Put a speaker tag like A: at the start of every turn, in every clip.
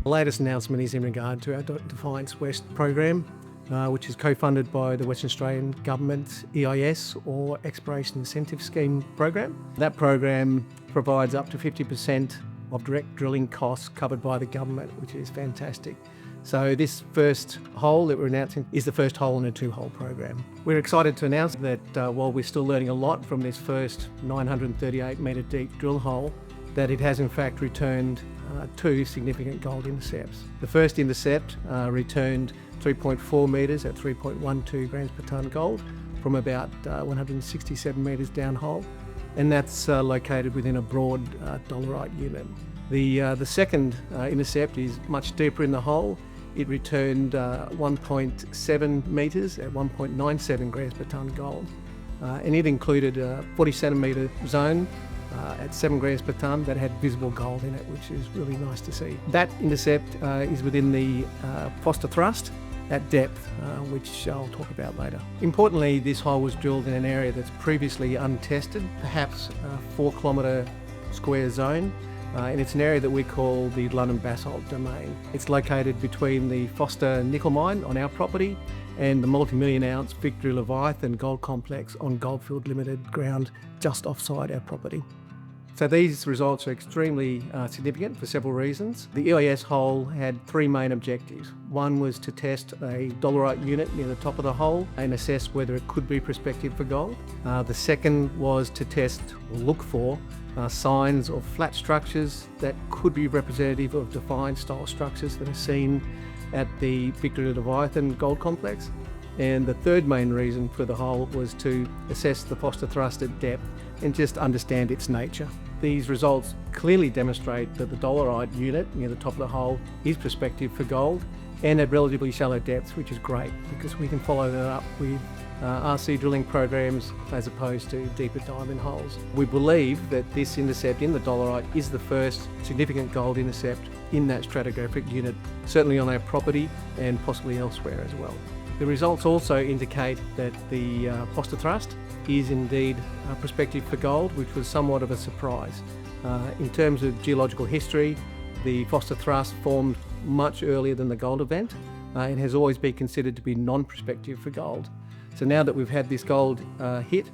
A: The latest announcement is in regard to our Defiance West program, which is co-funded by the Western Australian Government EIS, or Exploration Incentive Scheme program. That program provides up to 50% of direct drilling costs covered by the government, which is fantastic. So this first hole that we're announcing is the first hole in a 2-hole program. We're excited to announce that while we're still learning a lot from this first 938 metre deep drill hole, that it has in fact returned 2 significant gold intercepts. The first intercept returned 3.4 metres at 3.12 grams per tonne gold from about 167 metres downhole, and that's located within a broad dolerite unit. The second intercept is much deeper in the hole. It returned 1.7 metres at 1.97 grams per tonne gold, and it included a 40 centimetre zone at 7 grams per tonne that had visible gold in it, which is really nice to see. That intercept is within the Foster thrust at depth, which I'll talk about later. Importantly, this hole was drilled in an area that's previously untested, perhaps a 4 kilometre square zone, and it's an area that we call the Lunnon Basalt Domain. It's located between the Foster nickel mine on our property and the multi-million ounce Victory Leviathan gold complex on Goldfield Limited ground just offside our property. So these results are extremely significant for several reasons. The EIS hole had 3 main objectives. One was to test a dolerite unit near the top of the hole and assess whether it could be prospective for gold. The second was to test or look for signs of flat structures that could be representative of Defiance style structures that are seen at the Victory Leviathan gold complex. And the third main reason for the hole was to assess the Foster thrust at depth and just understand its nature. These results clearly demonstrate that the dolerite unit near the top of the hole is prospective for gold and at relatively shallow depths, which is great because we can follow that up with RC drilling programs as opposed to deeper diamond holes. We believe that this intercept in the dolerite is the first significant gold intercept in that stratigraphic unit, certainly on our property and possibly elsewhere as well. The results also indicate that the Foster thrust is indeed prospective for gold, which was somewhat of a surprise. In terms of geological history, the Foster thrust formed much earlier than the gold event and has always been considered to be non-prospective for gold. So now that we've had this gold hit,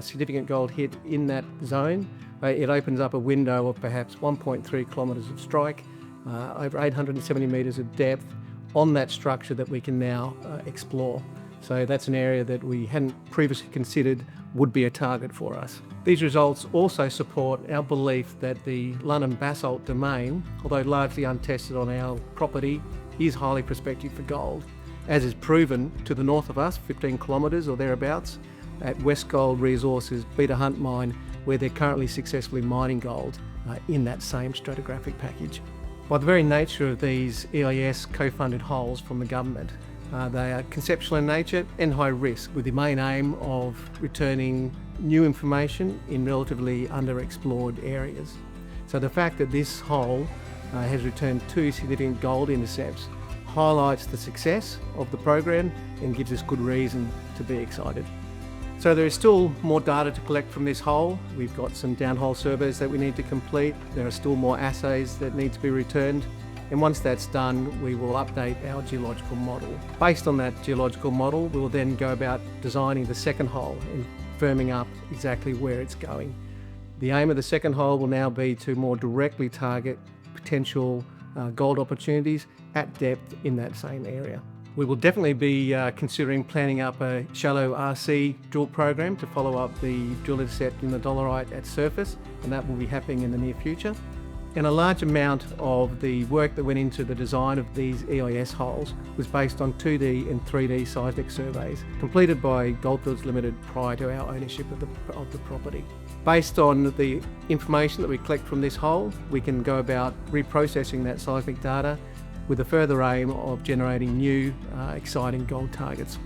A: significant gold hit in that zone, it opens up a window of perhaps 1.3 kilometres of strike, over 870 metres of depth on that structure that we can now explore. So that's an area that we hadn't previously considered would be a target for us. These results also support our belief that the Lunnon Basalt Domain, although largely untested on our property, is highly prospective for gold, as is proven to the north of us, 15 kilometres or thereabouts, at West Gold Resources Beta Hunt mine, where they're currently successfully mining gold in that same stratigraphic package. By the very nature of these EIS co-funded holes from the government, they are conceptual in nature and high risk, with the main aim of returning new information in relatively underexplored areas. So the fact that this hole has returned 2 significant gold intercepts highlights the success of the program and gives us good reason to be excited. So there is still more data to collect from this hole. We've got some downhole surveys that we need to complete. There are still more assays that need to be returned. And once that's done, we will update our geological model. Based on that geological model, we will then go about designing the second hole and firming up exactly where it's going. The aim of the second hole will now be to more directly target potential gold opportunities at depth in that same area. We will definitely be considering planning up a shallow RC drill program to follow up the drill intercept in the dolerite at surface, and that will be happening in the near future. And a large amount of the work that went into the design of these EIS holes was based on 2D and 3D seismic surveys completed by Goldfields Limited prior to our ownership of the property. Based on the information that we collect from this hole, we can go about reprocessing that seismic data with a further aim of generating new, exciting gold targets.